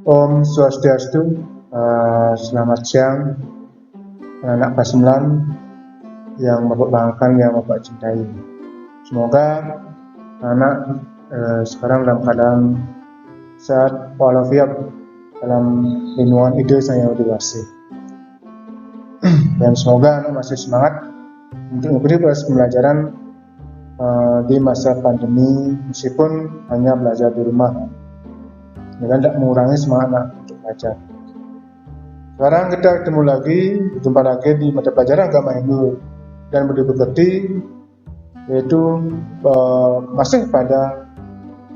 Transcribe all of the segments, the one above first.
Om Swastiastu, selamat siang anak kelas 9 yang Bapak banggakan, yang Bapak cintai. Semoga anak sekarang dalam keadaan sehat walafiat dalam lindungan ide Sang Yang Widi Wasi. Dan semoga anak masih semangat untuk mengikuti proses pembelajaran di masa pandemi, meskipun hanya belajar di rumah, dengan tidak mengurangi semangat anak untuk belajar. Sekarang kita berjumpa lagi di mata pelajaran agama Hindu dan budi pekerti, yaitu masih pada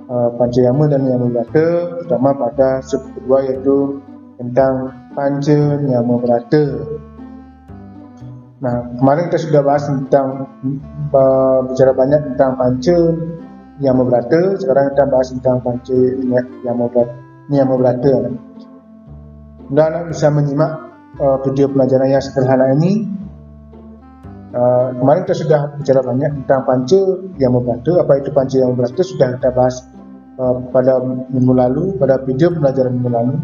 Pancayama dan Nyamubrata, terutama pada sub kedua, yaitu tentang Panca Nyamubrata. Nah, kemarin kita sudah bahas tentang bicara banyak tentang Panca Nyamubrata. Sekarang kita bahas tentang Panca Nyamubrata. Mudah anak bisa menyimak video pelajaran yang sederhana ini. Kemarin kita sudah bicara banyak tentang Panca Nyamubrata. Apa itu Panca Nyamubrata sudah kita bahas pada minggu lalu, pada video pelajaran minggu lalu.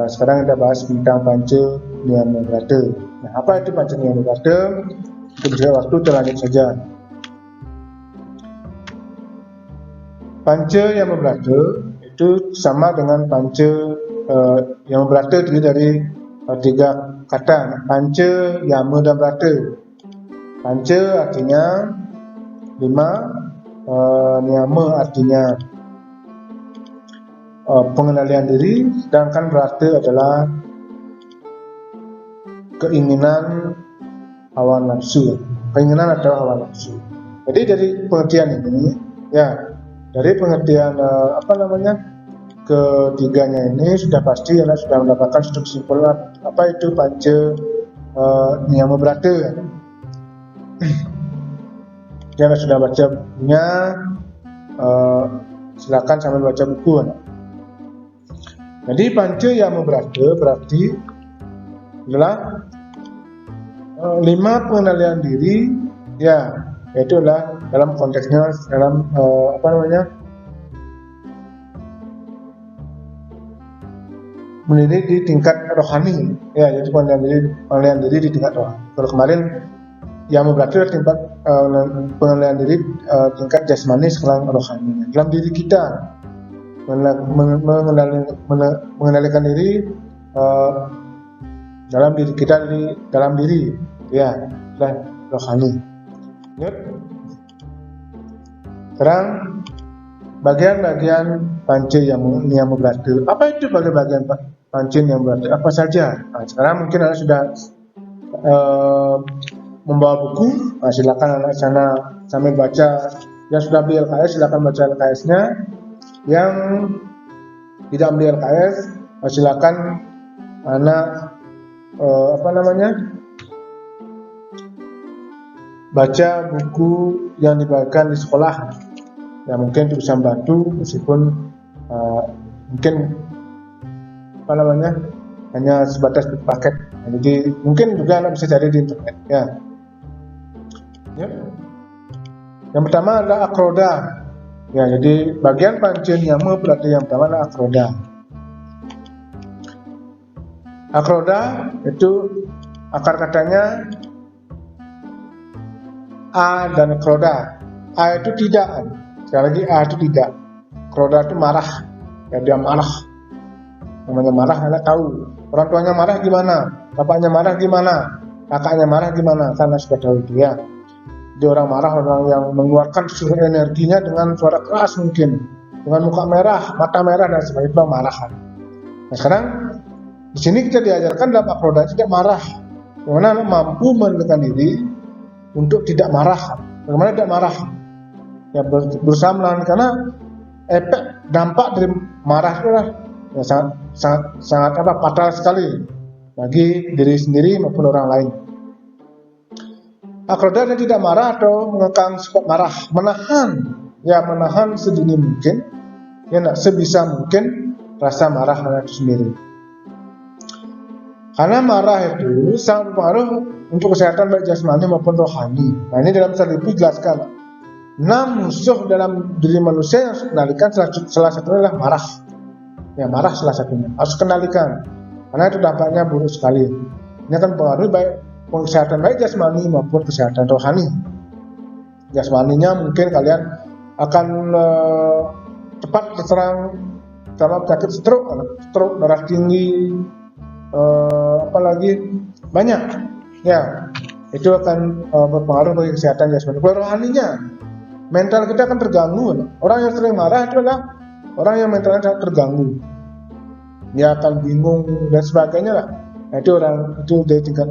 Sekarang kita bahas tentang Panca Nyamubrata. Nah, apa itu Panca Nyamubrata? Untuk waktu kita lanjut saja. Panca Nyamubrata itu sama dengan Panca Nyamubrata, terdiri dari tiga kata: Panca, Yama, dan Brata. Panca artinya 5, Niyama artinya pengendalian diri, sedangkan Brata adalah keinginan hawa nafsu. Keinginan atau hawa nafsu. Jadi dari pengertian ini, dari pengertian ketiganya ini sudah pasti anak sudah mendapatkan satu kesimpulan apa itu Panca Nyamubrata. Jika anda sudah baca bukunya, silakan sambil baca buku anak. Jadi Panca Nyamubrata berarti adalah 5 pengendalian diri, yaitu adalah dalam konteksnya dalam mendiri di tingkat rohani, yaitu pengendalian diri di tingkat rohani. Kalau kemarin Nyamubrata tingkat pengendalian diri tingkat jasmani, sekarang rohani dalam diri kita, mengendalikan diri dalam diri kita, dalam diri, rohani. Sekarang bagian-bagian Panca Nyamubrata. Apa itu bagian Panca Nyamubrata? Apa saja? Nah, sekarang mungkin anda sudah membawa buku. Silakan anak sana sambil baca. Yang sudah beli LKS silakan baca LKS-nya. Yang tidak beli LKS, silakan anak baca buku yang dibagikan di sekolah. Mungkin itu bisa membantu, meskipun mungkin hanya sebatas paket. Jadi mungkin juga anak bisa cari di internet. Yang pertama adalah akroda. Jadi bagian Panca Nyamubrata yang pertama adalah akroda. Akroda itu akar katanya A dan kroda. A itu tidak. Sekali lagi, A itu tidak. Kroda itu marah. Dia marah. Namanya marah, anak tahu. Orang tuanya marah gimana? Bapaknya marah gimana? Kakaknya marah gimana? Karena sudah tahu itu Dia orang marah, orang yang mengeluarkan seluruh energinya dengan suara keras mungkin. Dengan muka merah, mata merah, dan sebagainya, itu marahan. Nah, sekarang di sini kita diajarkan dalam akroda tidak marah. Bagaimana anak mampu mengendalikan diri untuk tidak marah. Bagaimana tidak marah? Berusaha melawan, karena efek dampak dari marah itu sangat fatal sekali bagi diri sendiri maupun orang lain. Akroda tidak marah atau mengekang sifat marah, menahan sedini mungkin, sebisa mungkin rasa marah anak itu sendiri. Karena marah itu sangat berpengaruh untuk kesehatan baik jasmani maupun rohani. Nah, ini dalam Sarlipu dijelaskan 6 musuh dalam diri manusia yang harus dikendalikan, salah satunya adalah marah. Ya, marah salah satunya. Harus kendalikan. Karena itu dampaknya buruk sekali. Ini akan mempengaruhi baik kesehatan baik jasmani maupun kesehatan rohani. Jasmaninya mungkin kalian akan cepat terserang sama penyakit stroke, darah tinggi, apalagi banyak. Ya, itu akan berpengaruh bagi kesehatan jasmani. Kalau rohaninya, mental kita akan terganggu. Orang yang sering marah itu adalah orang yang mentalnya sangat terganggu. Dia akan bingung dan sebagainya lah. Nah, itu dari tingkat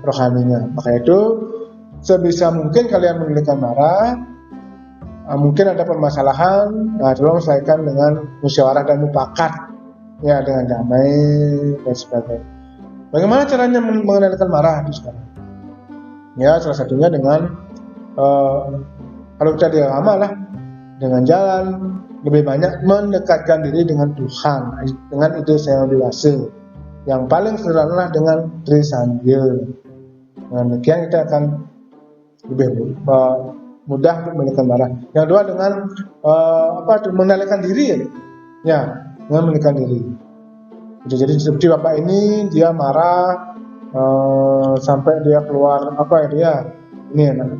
rohaninya. Maka itu sebisa mungkin kalian mengendalikan marah. Mungkin ada permasalahan, tolong selesaikan dengan musyawarah dan mufakat, ya, dengan damai dan sebagainya. Bagaimana caranya mengendalikan marah itu sekarang? Ya, salah satunya dengan kalau kita diagama lah, dengan jalan lebih banyak mendekatkan diri dengan Tuhan, dengan ide saya dewasa. Yang paling sederhana dengan Trisandya. Dengan demikian kita akan lebih mudah untuk mengendalikan marah. Yang kedua dengan mengendalikan diri, ya, dengan mengendalikan diri. Jadi seperti bapak ini, dia marah sampai dia keluar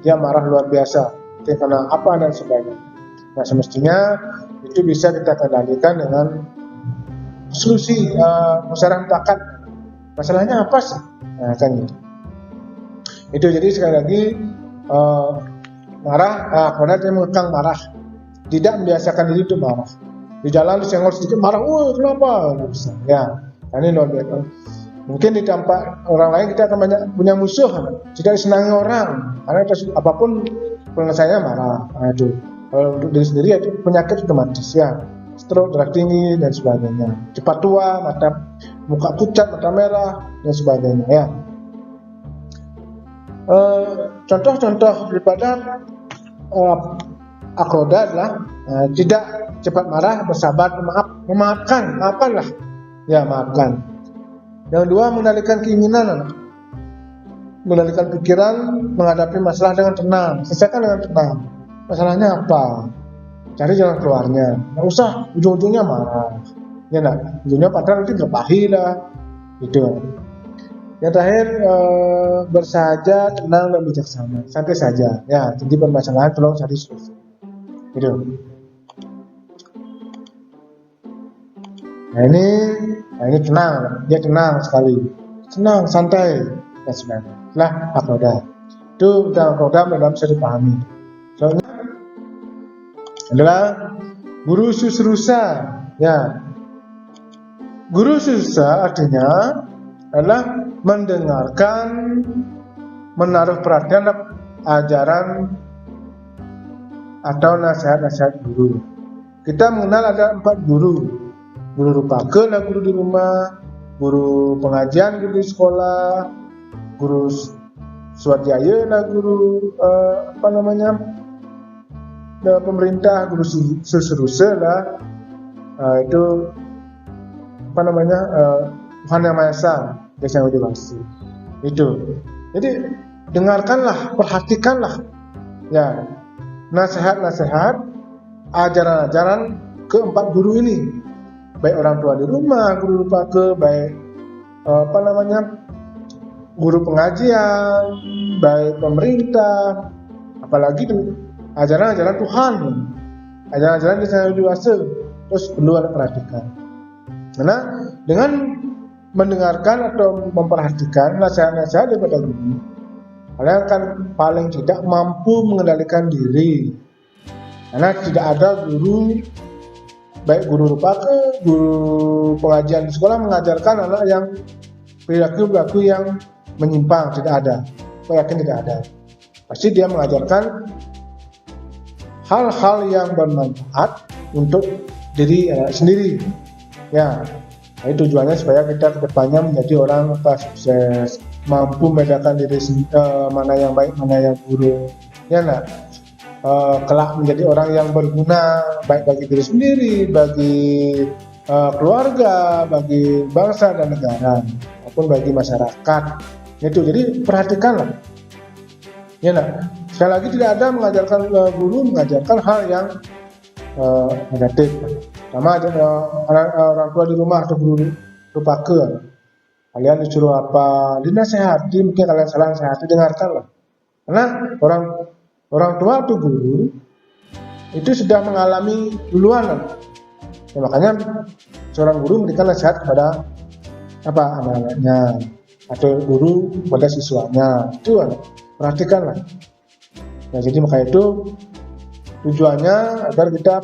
dia marah luar biasa, karena apa dan sebagainya. Nah, semestinya itu bisa kita kendalikan dengan solusi musyawarah mufakat. Masalahnya apa sih? Nah, kan gitu. Itu jadi sekali lagi marah, karena dia mengekang marah, tidak membiasakan diri itu marah. Di jalan disenggol sedikit marah, kenapa? Bisa. Ya, ini luar biasa. Mungkin di tempat orang lain kita akan banyak punya musuh, tidak disenangi orang, karena apapun penyelesaiannya marah. Nah, itu. Kalau untuk diri sendiri itu penyakit otomatis, ya, stroke, darah tinggi dan sebagainya. Cepat tua, muka pucat, mata merah dan sebagainya. Ya. Contoh-contoh daripada akroda adalah tidak cepat marah, bersabar, memaafkan, maafkanlah, ya, maafkan. Yang kedua, mengendalikan keinginan, mengendalikan pikiran, menghadapi masalah dengan tenang, selesaikan dengan tenang. Masalahnya apa? Cari jalan keluarnya. Nggak usah ujung-ujungnya marah. Ya, ujungnya padahal nanti berkelahi lah. Itu. Yang terakhir, bersahaja, tenang dan bijaksana. Santai saja. Ya, jadi permasalahan tolong cari solusi. Gitu. Nah ini tenang, dia tenang sekali, tenang, santai dan sebagainya. Nah, akroda itu tentang akroda memang bisa dipahami. Soalnya adalah guru susrusa, ya. Guru susrusa artinya adalah mendengarkan, menaruh perhatian ajaran atau nasihat-nasihat guru. Kita mengenal ada 4 guru. Guru Rupake lah guru di rumah, guru pengajian guru di sekolah, guru swadhyaya lah guru pemerintah, guru susrusa lah itu Tuhan Yang Maha Esa, Yang Dewasa. Itu. Jadi dengarkanlah, perhatikanlah, ya, nasihat-nasihat, ajaran-ajaran ke-4 guru ini. Baik orang tua di rumah, guru Rupake, baik guru pengajian, baik pemerintah, apalagi ajaran-ajaran Tuhan, ajaran-ajaran Yang Dewasa, terus perlu ada perhatikan. Karena dengan mendengarkan atau memperhatikan nasihat-nasihat daripada guru, kalian akan paling tidak mampu mengendalikan diri. Karena tidak ada guru, baik guru Rupake, guru pengajian di sekolah mengajarkan anak yang perilaku yang menyimpang, tidak ada. Saya yakin tidak ada. Pasti dia mengajarkan hal-hal yang bermanfaat untuk diri sendiri. Ya, nah, tujuannya supaya kita kedepannya menjadi orang sukses, mampu membedakan diri mana yang baik, mana yang buruk. Ya, kelak menjadi orang yang berguna baik bagi diri sendiri, bagi keluarga, bagi bangsa dan negara, maupun bagi masyarakat. Itu. Jadi perhatikanlah. Ya, sekali lagi tidak ada mengajarkan guru mengajarkan hal yang negatif. sama aja orang tua di rumah atau guru pakai. Kalian disuruh apa, dinasehati, mungkin kalian salah nasihati, dengarkanlah. Karena orang tua atau guru itu sudah mengalami duluan. Ya, makanya seorang guru memberikan nasihat kepada anak-anaknya atau guru kepada siswanya. Itu perhatikanlah. Nah, jadi maka itu tujuannya agar kita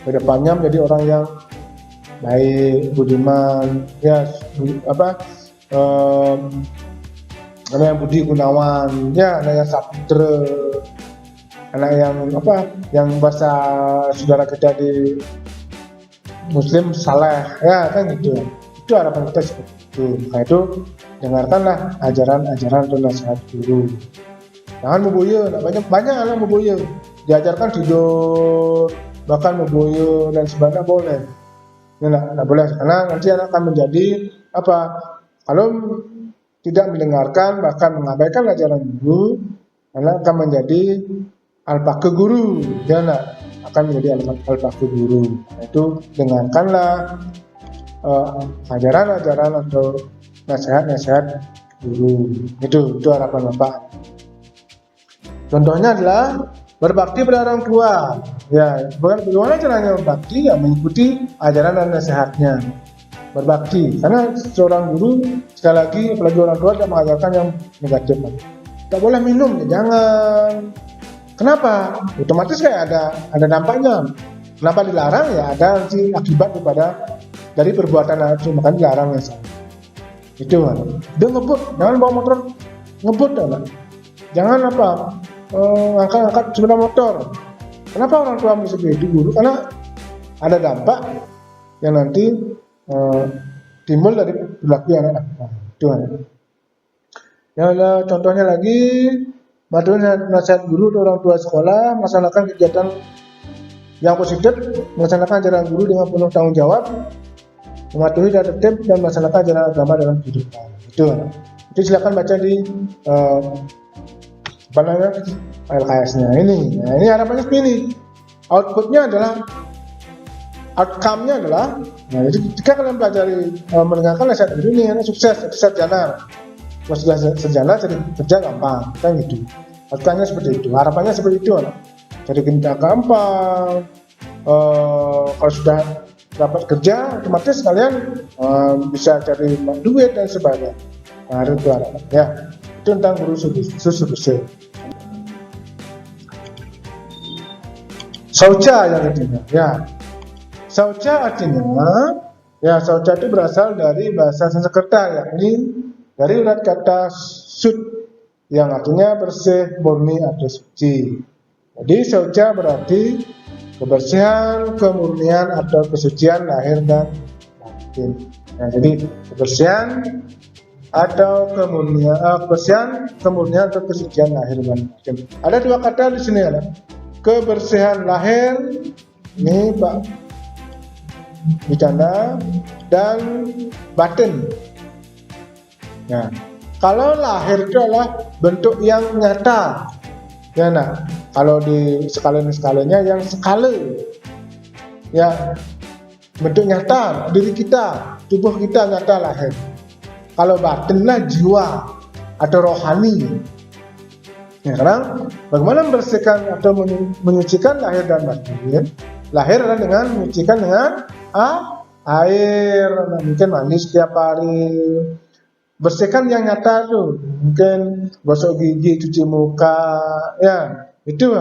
kedepannya menjadi orang yang baik, budiman, ya anak yang budi gunawan, ya anak yang saputra, anak yang bahasa saudara kita di Muslim saleh, ya kan gitu. Itu harapan kita seperti itu. Nah itu dengarkanlah ajaran-ajaran dan nasihat guru. Jangan memboyo, banyak anak memboyo, diajarkan tidur, bahkan memboyo dan sebagainya boleh. Ini nggak boleh, karena nanti anak akan menjadi kalau tidak mendengarkan bahkan mengabaikan ajaran guru, anak akan menjadi alpaka guru, dia akan menjadi alpaka guru. Nah, itu dengarkanlah ajaran-ajaran atau nasihat-nasihat guru. Itu harapan Bapak. Contohnya adalah berbakti pada orang tua. Ya, bagaimana caranya berbakti? Ya, mengikuti ajaran dan nasihatnya. Berbakti, karena seorang guru sekali lagi, apalagi orang tua, tidak mengajarkan yang negatif. Tidak boleh minum, ya jangan. Kenapa? Otomatis kayak ada dampaknya. Kenapa dilarang? Ya ada nanti akibat dari perbuatan itu, makanya dilarang ya. Itu kan. Dia ngebut, jangan bawa motor ngebut kan. Jangan angkat sepeda motor. Kenapa orang tua mesti begitu guru? Karena ada dampak yang nanti timbul dari perilaku anak. Itu kan. Yang contohnya lagi, nasihat guru atau orang tua sekolah melaksanakan kegiatan yang positif, melaksanakan ajaran guru dengan penuh tanggung jawab, mematuhi dan tertib dan melaksanakan ajaran agama dalam kehidupan. Itu silakan baca di LKS-nya ini. Nah, ini harapannya seperti ini. Output-nya adalah outcome-nya adalah, nah, jadi ketika kalian pelajari mendengarkan nasihat guru ini, sukses, sarjana. Kalau sudah sarjana, jadi kerja gampang, kan gitu. Outcome-nya seperti itu, harapannya seperti itu, jadi kerja gampang. Kalau sudah dapat kerja, otomatis kalian bisa cari duit dan sebagainya. Nah, itu harapan. Ya, itu tentang guru susu. Saucha yang ketiga, ya. Saucha artinya, ya saucha itu berasal dari bahasa Sanskerta, yakni dari urat kata sut yang artinya bersih, murni atau suci. Jadi saucha berarti kebersihan, kemurnian atau kesucian lahir dan batin. Nah, jadi kebersihan atau kemurnian atau kesucian lahir dan batin. Ada dua kata di sini, ada kebersihan lahir, ini Pak bercanda, dan batin. Nah, kalau lahir itu adalah bentuk yang nyata, ya nah. Kalau di skala-skalanya yang skala, ya bentuk nyata diri kita, tubuh kita nyata lahir. Kalau batinlah jiwa atau rohani. Ya, sekarang bagaimana membersihkan atau menyucikan lahir dan batin? Lahir adalah dengan menyucikan dengan air, mungkin mandi setiap hari. Bersihkan yang nyata tuh, mungkin gosok gigi, cuci muka, ya itu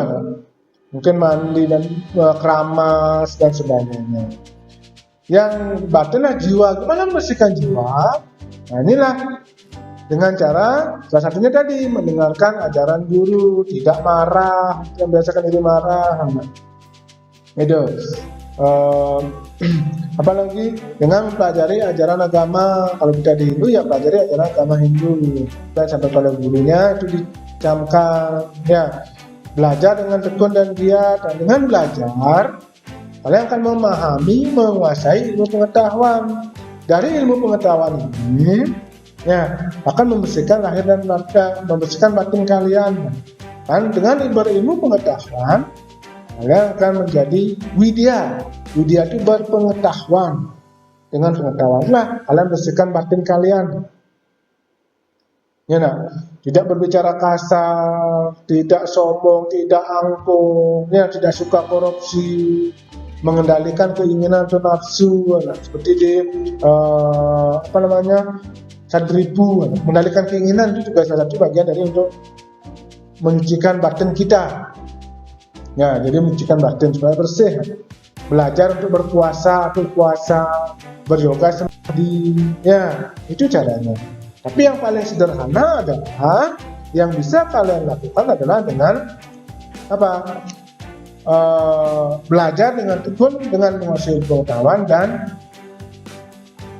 mungkin mandi dan keramas dan sebagainya. Yang batinlah jiwa, gimana membersihkan jiwa? Nah inilah dengan cara salah satunya tadi mendengarkan ajaran guru, tidak marah, yang biasakan diri marah. Itu apalagi dengan mempelajari ajaran agama. Kalau kita di Hindu ya pelajari ajaran agama Hindu. Dan sampai pada gurunya itu dicamkan, ya belajar dengan tekun dan giat. Dan dengan belajar kalian akan memahami, menguasai ilmu pengetahuan. Dari ilmu pengetahuan ini, ya akan membersihkan lahir dan batin, membersihkan batin kalian. Dan dengan berilmu pengetahuan, kalian akan menjadi widya, Widya itu berpengetahuan. Dengan pengetahuanlah kalian bersihkan batin kalian. Ya nak, tidak berbicara kasar, tidak sombong, tidak angkuh, ya, tidak suka korupsi, mengendalikan keinginan atau nafsu, ya, seperti di Sadribu, mengendalikan keinginan itu juga salah satu bagian dari untuk menyucikan batin kita. Ya, jadi menyucikan batin supaya bersih. Belajar untuk berpuasa, beryoga samadhi, ya, itu caranya. Tapi yang paling sederhana adalah yang bisa kalian lakukan adalah dengan apa? Belajar dengan tekun, dengan menguasai pengetahuan dan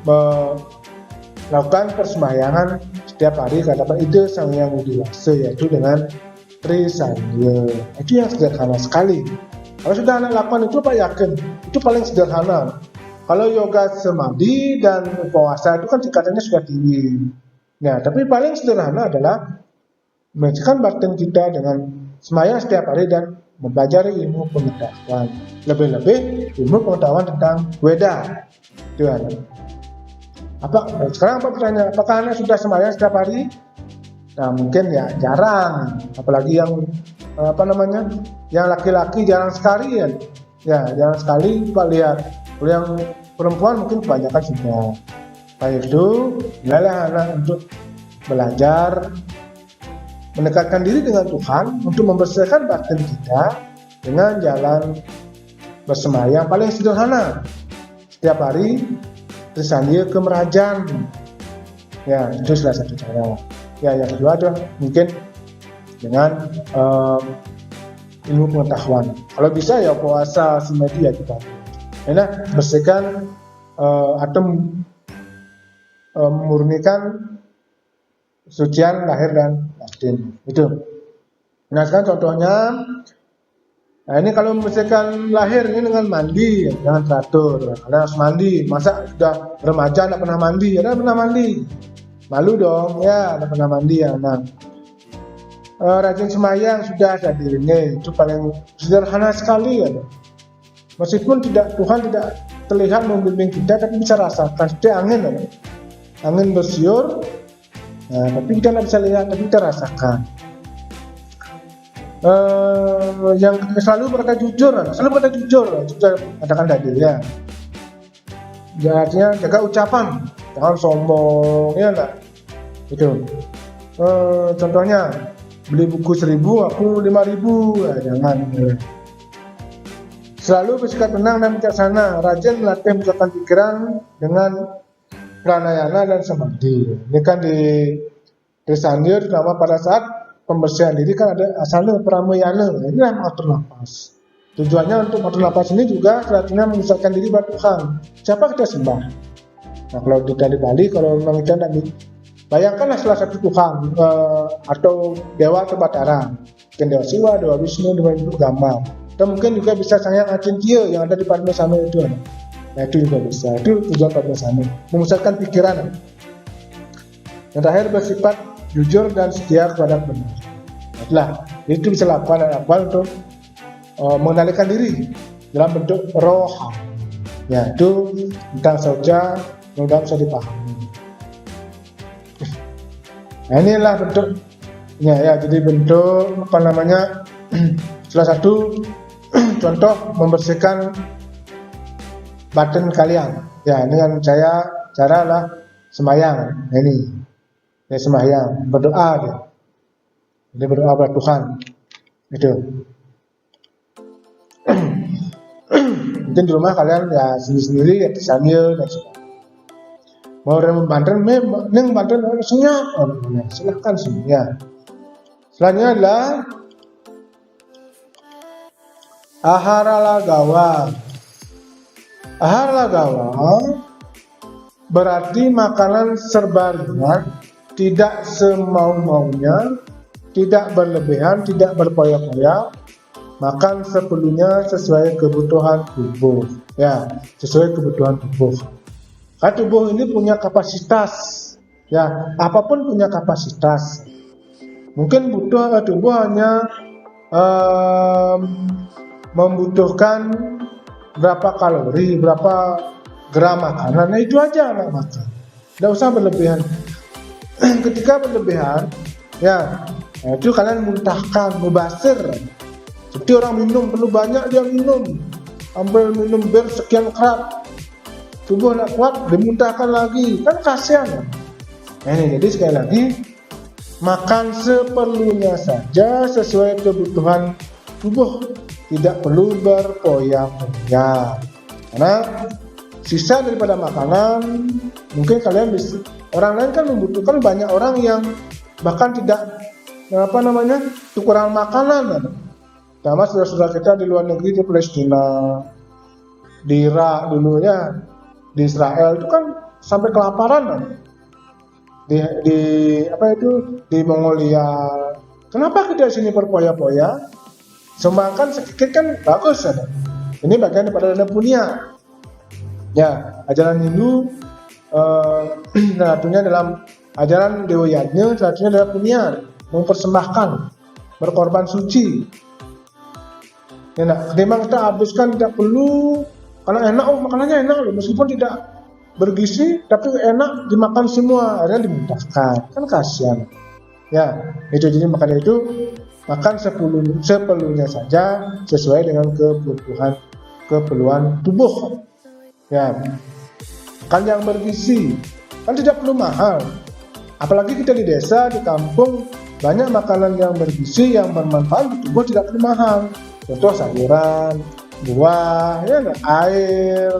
melakukan persembahyangan setiap hari kepada Ide Sang Hyang Widi Wasa, yaitu dengan Trisandya. Itu yang sederhana sekali. Kalau sudah anak lakukan itu, Pak yakin itu paling sederhana. Kalau yoga samadhi dan puasa itu kan tingkatannya sudah tinggi. Nah, tapi paling sederhana adalah mensucikan batin kita dengan sembahyang setiap hari dan mempelajari ilmu pengetahuan. Lebih-lebih ilmu pengetahuan tentang Weda. Itu kan. Sekarang apa pertanyaan? Apakah anak sudah sembahyang setiap hari? Nah, mungkin ya jarang. Apalagi yang yang laki-laki jarang sekali ya. Ya, jarang sekali Pak lihat. Kalau yang perempuan mungkin kebanyakan sudah. Baik itu, mulailah anak untuk belajar mendekatkan diri dengan Tuhan untuk membersihkan batin kita dengan jalan bersembahyang paling sederhana. Setiap hari Trisandya ke Merajan. Ya, itu salah satu cara. Ya, yang kedua adalah mungkin dengan ilmu pengetahuan. Kalau bisa ya puasa samadhi ya kita. Nah, bersihkan atau memurnikan sucian lahir dan batin. Itu. Nah, sekarang contohnya, nah ini kalau membersihkan lahir ini dengan mandi, jangan teratur. Kalian harus mandi. Masa sudah remaja tidak pernah mandi? Ya, pernah mandi. Malu dong, ya, tidak pernah mandi ya. Nah, rajin sembahyang sudah ada dirinya, itu paling sederhana sekali ya. Meskipun Tuhan tidak terlihat membimbing kita, tapi bisa rasakan seperti angin ya. Angin bersiul, nah, tapi kita tidak bisa lihat, tapi kita rasakan. Yang selalu berkata jujur, katakan tadi ya. Artinya jaga ucapan, jangan sombong, ya enggak. Itu. Contohnya beli buku 1.000, aku 5.000, ya, jangan. Ya. Selalu bersikap tenang dan bijaksana, rajin melatih pusatkan pikiran dengan pranayana dan samadhi. Ini kan di Trisandya terutama pada saat pembersihan diri kan ada asana pramayana. Ini adalah mengatur nafas. Tujuannya untuk mengatur nafas ini juga selanjutnya mengusahakan diri pada Tuhan. Siapa kita sembah? Nah, kalau kita di Bali, kalau memang kita tidak bayangkanlah salah satu Tuhan atau Dewa atau Batara. Mungkin Dewa Siwa, Dewa Wisnu, Dewa Hindu gambar. Atau mungkin juga bisa Sang Hyang Acintya yang ada di Padmasana itu. Nah, itu juga bisa. Itu tujuan Padmasana. Memusatkan pikiran. Yang terakhir bersifat jujur dan setia kepada benar. Nah, itu bisa lakukan untuk mengendalikan diri dalam bentuk roha. Ya, itu tentang saja mudah bisa dipahami. Nah, inilah bentuknya ya. Jadi bentuk salah satu contoh membersihkan batin kalian. Ya, ini kan cara lah sembahyang. Nah, ini ya sembahyang, berdoa dia. Jadi berdoa kepada Tuhan. Itu. Mungkin di rumah kalian ya sendiri-sendiri ya Trisandya dan sebagainya. Mau membantu, neng bantu senyap, silahkan semuanya. Selanjutnya adalah Ahara Lagawa. Ahara Lagawa berarti makanan serba ringan, tidak semau-maunya, tidak berlebihan, tidak berpoyak-poyak, makan seperlunya sesuai kebutuhan tubuh. Ya, sesuai kebutuhan tubuh. Karena tubuh ini punya kapasitas, ya, apapun punya kapasitas. Mungkin tubuh hanya membutuhkan berapa kalori, berapa gram makanan, nah itu aja anak makan. Tidak usah berlebihan. Ketika berlebihan, ya, nah itu kalian muntahkan, mubasir. Seperti orang minum, perlu banyak dia minum, ambil minum bir sekian kerat, tubuh nak kuat, dimuntahkan lagi, kan kasihan. Nah ini, jadi sekali lagi, makan seperlunya saja sesuai kebutuhan tubuh, tidak perlu berpoya-poya. Karena sisa daripada makanan, mungkin kalian bisa, orang lain kan membutuhkan, banyak orang yang bahkan tidak kekurangan makanan. Sama saudara-saudara kita di luar negeri, di Palestina, di Irak dulunya, di Israel itu kan sampai kelaparan. Di Mongolia. Kenapa kita di sini berpoya-poya? Semakan sedikit kan bagus ya. Ini bagian daripada dana punya. Ya, ajaran Hindu satunya dalam ajaran Dewa Yajna, satunya adalah punya, mempersembahkan, berkorban suci. Ya, nah, memang kita habiskan tidak perlu, karena enak, makanannya enak loh, meskipun tidak bergizi tapi enak, dimakan semua, akhirnya dimuntahkan, kan kasihan. Ya, itu jadi makanya itu makan seperlunya saja sesuai dengan keperluan tubuh. Ya, kan yang bergizi, kan tidak perlu mahal. Apalagi kita di desa, di kampung, banyak makanan yang bergizi, yang bermanfaat untuk tubuh, tidak perlu mahal. Contoh sayuran, buah, ya, air.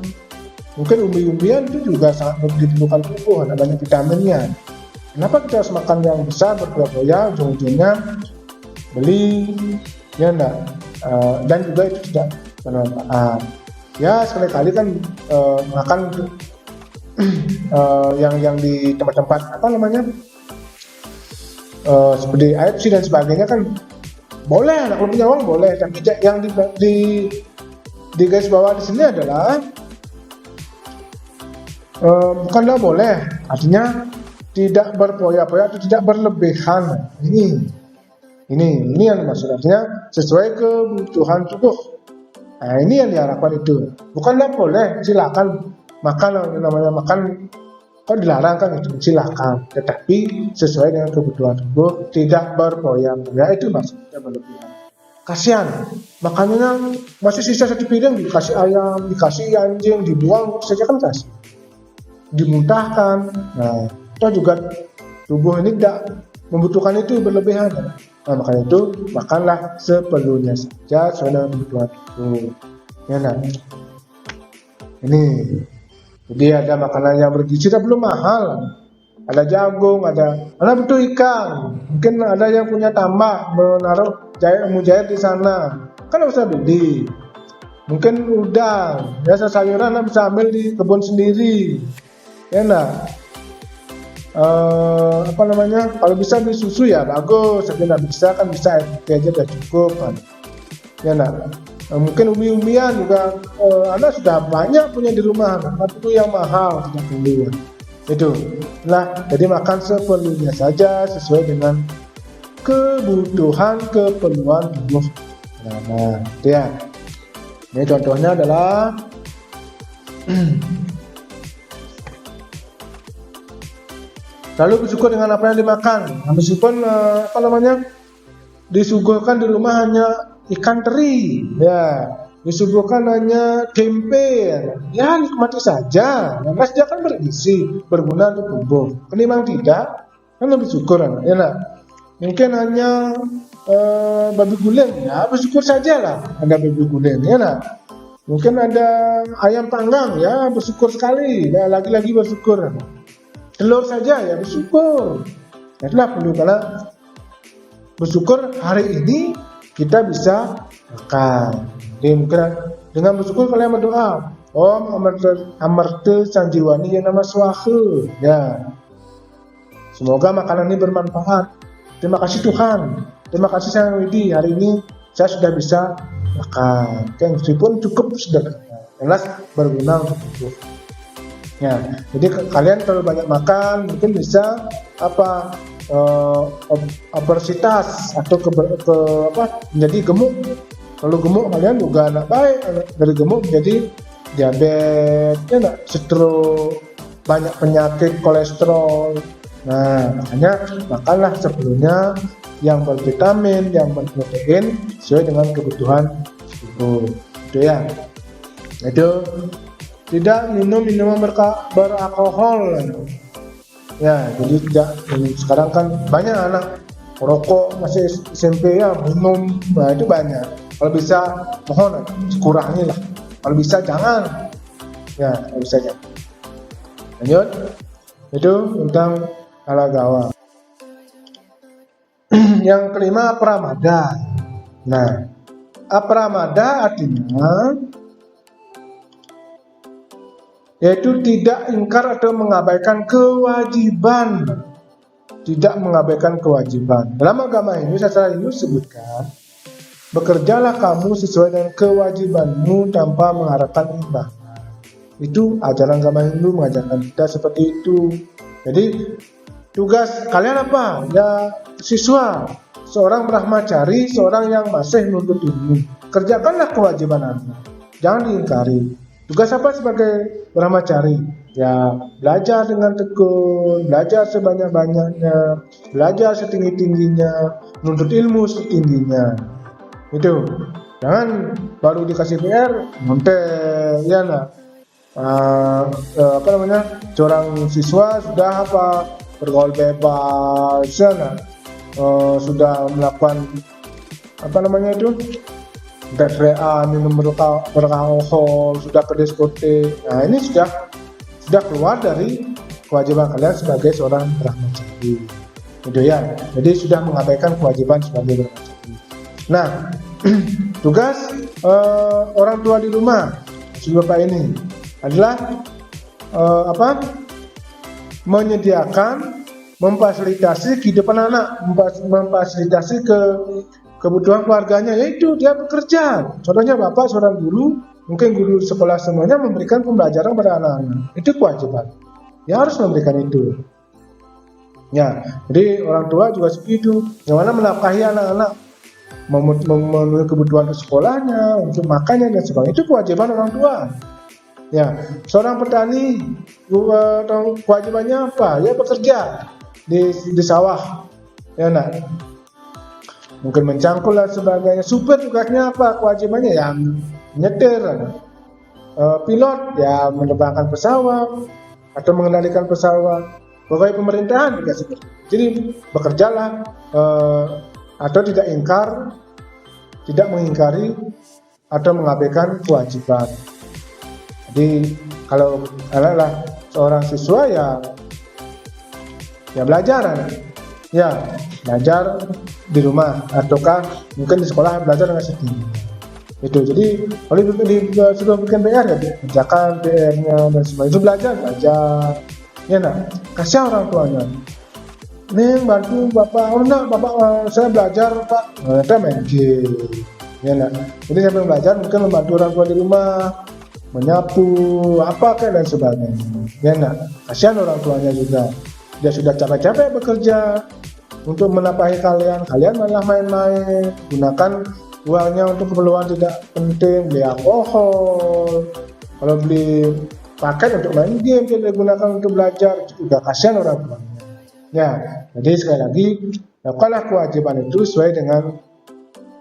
Mungkin umbi-umbian itu juga sangat diperlukan tubuh, ada banyak vitaminnya. Kenapa kita harus makan yang besar berpoya-poya, ujung-ujungnya beli, ya enggak, dan juga itu tidak bermanfaat. Ya sekali-kali kan makan yang di tempat-tempat seperti AFC dan sebagainya kan boleh, kalau punya uang boleh. Tapi yang di garis bawah di sini adalah bukanlah boleh, artinya tidak berpoya-poya atau tidak berlebihan. Ini yang maksud, artinya sesuai kebutuhan tubuh. Nah ini yang diharapkan itu. Bukanlah boleh, silakan makan, namanya makan kok dilarang kan, itu silakan, tetapi sesuai dengan kebutuhan tubuh, tidak berpoya-poya, itu maksudnya berlebihan. Kasihan, makanannya masih sisa satu piring, dikasih ayam, dikasih anjing, dibuang saja kan kasihan, dimuntahkan. Nah kita juga tubuh ini tidak membutuhkan itu berlebihan. Nah makanya itu makanlah seperlunya saja sesuai dengan kebutuhan tubuh. Ya nah, ini jadi ada makanan yang bergizi, tidak perlu mahal. Ada jagung, ada butuh ikan. Mungkin ada yang punya tambak, menaruh mujair di sana, kan usah beli. Mungkin udang, ya sayuran bisa ambil di kebun sendiri. Ya nah, kalau bisa beli susu ya bagus, tapi nggak bisa kan bisa aja udah cukup kan. Ya nah, mungkin umbi-umbian juga Anda sudah banyak punya di rumah, tapi itu yang mahal, tidak perlu. Itu lah, jadi makan seperlunya saja sesuai dengan kebutuhan keperluan tubuh. Nah, ya. Ini contohnya adalah lalu bersyukur dengan apa yang dimakan. Meskipun disuguhkan di rumah hanya ikan teri, ya, disuguhkan hanya tempe, ya nikmati saja. Nah, dia kan bergizi, berguna untuk tubuh. Memang tidak, kan lebih syukur, ya nah. Mungkin hanya babi guling, ya bersyukur saja lah. Ada babi guling, ya nah. Mungkin ada ayam panggang, ya bersyukur sekali, ya lagi-lagi bersyukur. Telur saja, ya bersyukur. Itulah perlu, karena bersyukur hari ini kita bisa makan. Dengan bersyukur kalian berdoa, Om Amarta Sanjiwani yang nama Swaha, ya. Semoga makanan ini bermanfaat. Terima kasih Tuhan. Terima kasih Sang Widi, hari ini saya sudah bisa makan. Meskipun cukup sudah, jelas berguna untuk tubuh. Ya, jadi kalian terlalu banyak makan mungkin bisa obesitas atau menjadi gemuk. Kalau gemuk kalian juga anak baik, dari gemuk menjadi diabetes, ya enggak, stroke, banyak penyakit kolesterol. Nah, makanya makanlah sebelumnya yang bervitamin, yang berprotein sesuai dengan kebutuhan tubuh. Itu ya. Itu tidak minum minuman beralkohol. Ya, jadi tidak. Sekarang kan banyak anak rokok masih SMP ya minum, nah itu banyak. Kalau bisa mohon kurangi lah. Kalau bisa jangan. Ya, kalau bisa jangan. Lanjut. Itu tentang alagawa. Yang kelima, apramada. Nah, apramada artinya yaitu tidak ingkar atau mengabaikan kewajiban. Tidak mengabaikan kewajiban. Dalam agama Hindu, sastra Hindu sebutkan, bekerjalah kamu sesuai dengan kewajibanmu tanpa mengharapkan imbalan. Itu ajaran agama Hindu mengajarkan kita seperti itu. Jadi tugas kalian apa? Ya siswa, seorang brahmacari, seorang yang masih menuntut ilmu. Kerjakanlah kewajiban Anda. Jangan diingkari. Tugas apa sebagai brahmacari? Ya belajar dengan tekun, belajar sebanyak-banyaknya, belajar setinggi-tingginya, menuntut ilmu setingginya. Itu. Jangan baru dikasih PR, montel, ya nah. Seorang siswa sudah bergaul bebas, ya nah. Sudah melakukan minum beralkohol, sudah ke diskotik. Nah ini sudah keluar dari kewajiban kalian sebagai seorang brahmacari. Itu ya. Jadi sudah mengabaikan kewajiban sebagai brahmacari. Nah, tugas orang tua di rumah si bapak ini adalah menyediakan, memfasilitasi kehidupan anak, memfasilitasi kebutuhan keluarganya, yaitu dia bekerja. Contohnya bapak seorang guru, mungkin guru sekolah semuanya memberikan pembelajaran pada anak-anak. Itu kewajiban. Ya harus memberikan itu. Ya, jadi orang tua juga seperti itu. Yang mana menafkahi anak-anak, memenuhi kebutuhan ke sekolahnya, untuk makannya dan sebagainya. Itu kewajiban orang tua. Ya, seorang petani kewajibannya apa? Ya bekerja di sawah. Ya, nah. Mungkin mencangkul dan sebagainya. Supir tugasnya apa? Kewajibannya ya nyetir. Pilot ya menerbangkan pesawat atau mengendalikan pesawat. Pegawai pemerintahan juga seperti itu. Jadi bekerjalah atau tidak ingkar, tidak mengingkari atau mengabaikan kewajiban. Jadi kalau adalah seorang siswa ya belajar, ya belajar di rumah ataukah mungkin di sekolah belajar dengan setinggi. Itu jadi kalau sudah bikin PR ya kerjakan PR-nya dan sebagainya. Itu belajar. Ya nak, kasih orang tuanya. Neng bantu bapak, bapak saya belajar pak, kita main game. Ya nak, jadi saya belajar mungkin membantu orang tua di rumah, menyapu, dan sebagainya. Ya nak, kasihan orang tuanya juga. Dia sudah capek-capek bekerja untuk menafkahi kalian malah main-main, gunakan uangnya untuk keperluan tidak penting, beli alkohol, kalau beli paket untuk main game, tidak digunakan untuk belajar, itu juga kasihan orang tuanya. Ya, jadi sekali lagi, lakukanlah kewajiban itu sesuai dengan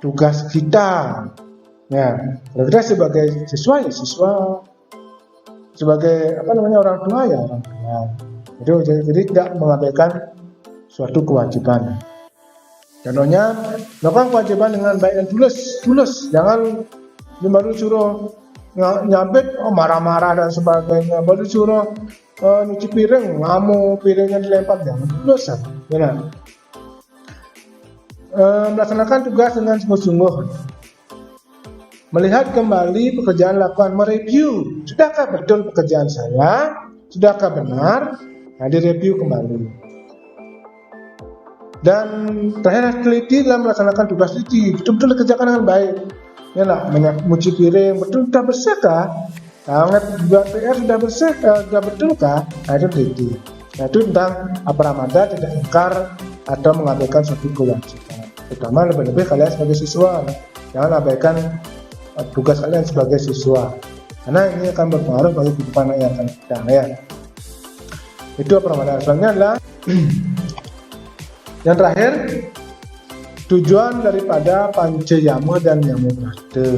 tugas kita. Ya, kalau kita sebagai siswa ya siswa, sebagai orang tua ya orang tua. Jadi tidak mengabaikan suatu kewajiban. Contohnya, melakukan kewajiban dengan baik dan tulus. Jangan baru suruh nyabet, marah-marah dan sebagainya. Baru suruh nyuci piring, ngamuk, piringnya dilempar, jangan tulus. Ya. Melaksanakan tugas dengan sungguh-sungguh. Melihat kembali pekerjaan lakukan, mereview. Sudahkah betul pekerjaan saya? Sudahkah benar? Nah, direview kembali. Dan terakhir teliti dalam melaksanakan tugas teliti, betul-betul dikerjakan dengan baik. Ya lah, mencuci piring betul sudah bersihkah? Buat PR sudah bersih, sudah betulkah? Nah itu teliti. Nah itu tentang apramada, tidak ingkar atau mengabaikan suatu kewajiban. Terutama lebih-lebih kalian sebagai siswa. Jangan abaikan tugas kalian sebagai siswa, karena ini akan berpengaruh bagi kehidupan anak yang akan datang ya. Itu permasalahan. Selanjutnya adalah yang terakhir, tujuan daripada Pancayama dan Yamubrata.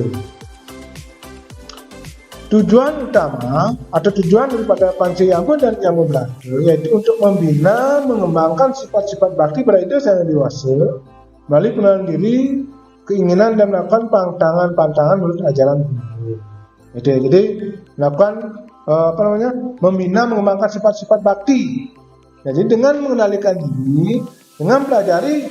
Tujuan utama atau tujuan daripada Pancayama dan Yamubrata yaitu untuk membina, mengembangkan sifat-sifat bakti pada itu yang dewasa melalui pengenalan diri, keinginan dan melakukan pantangan-pantangan menurut ajaran guru. Jadi melakukan membina, mengembangkan sifat-sifat bakti. Jadi dengan mengendalikan diri, dengan pelajari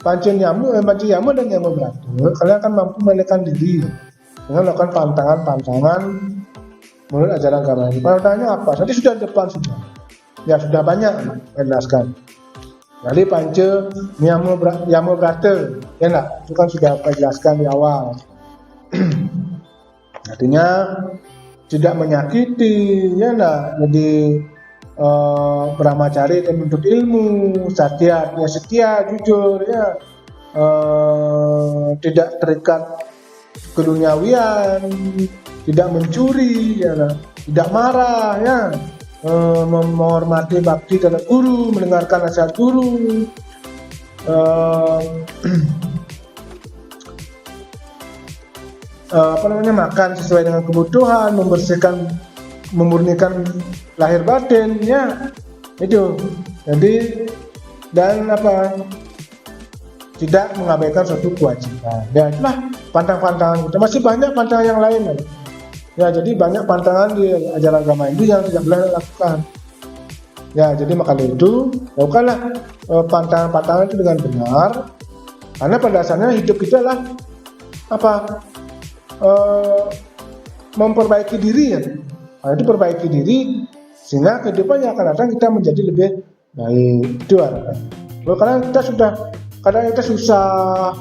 Pancayama dan Yamubrata, kalian akan mampu mengendalikan diri dengan melakukan pantangan-pantangan menurut ajaran agama ini. Pantangannya apa? Nanti sudah depan sudah. Ya sudah banyak menjelaskan. Jadi Pancayama Yamubrata, ya enggak? Itu kan sudah saya jelaskan di awal. Artinya tidak menyakiti, ya enggak? Jadi brahmacari dan menuntut ilmu, setia, jujur, ya, tidak terikat keduniawian, tidak mencuri, ya, tidak marah, ya, menghormati bakti terhadap guru, mendengarkan nasihat guru, makan sesuai dengan kebutuhan, memurnikan lahir batin, ya, itu. Jadi dan tidak mengabaikan suatu kewajiban. Ya, itulah pantang-pantangan kita. Masih banyak pantangan yang lain. Ya, jadi banyak pantangan di ajaran agama itu yang tidak boleh dilakukan. Ya, jadi maka itu lakukanlah pantangan-pantangan itu dengan benar. Karena pada dasarnya hidup kita adalah memperbaiki diri, ya. Nah, itu perbaiki diri sehingga kehidupan yang akan datang kita menjadi lebih baik. Itu harapan. Karena kita sudah kadang kita susah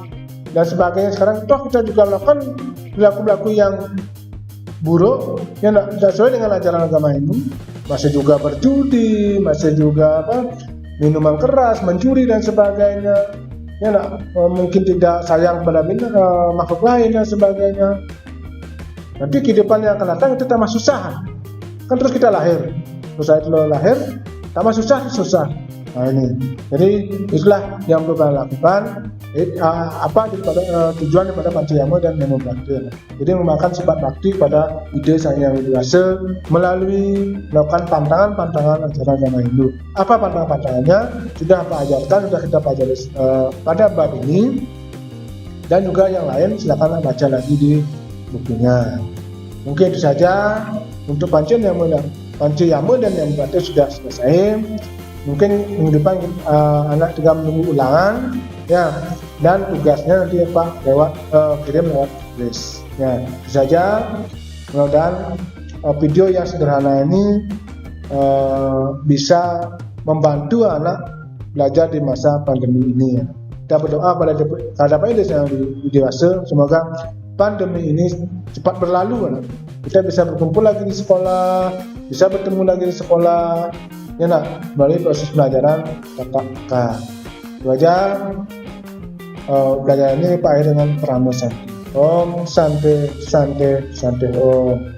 dan sebagainya, sekarang toh kita juga melakukan perilaku yang buruk yang tidak sesuai dengan ajaran agama ini, masih juga berjudi, masih juga minuman keras, mencuri dan sebagainya, ya mungkin tidak sayang pada makhluk lain dan sebagainya. Nanti kehidupan yang akan datang itu tambah susah, kan terus kita lahir, terus itu lahir tambah susah. Nah ini, jadi itulah yang perlu kita lakukan. Tujuan daripada Pancayama dan Yamubrata. Jadi mengembangkan sifat bakti pada ide Sang Hyang Widi Wasa melalui melakukan pantangan-pantangan ajaran agama Hindu. Apa pantangan-pantangannya? Sudah kita pelajari pada bab ini, dan juga yang lain silakan baca lagi di bukunya. Mungkin itu saja untuk Pancayama dan Yamubrata sudah selesai. Mungkin minggu depan anak tinggal menunggu ulangan, ya, dan tugasnya nanti kirim lewat tulis. Ya, itu saja. Mudah-mudahan video yang sederhana ini bisa membantu anak belajar di masa pandemi ini, ya. Kita berdoa pada hadapan Sang Hyang Widi Wasa, semoga pandemi ini cepat berlalu, ya. Kita bisa berkumpul lagi di sekolah, bisa bertemu lagi di sekolah, ya, melalui proses pelajaran tatap muka. Itu aja. Belajar ini Pak akhir dengan Pramo Santi. Om Santi Om.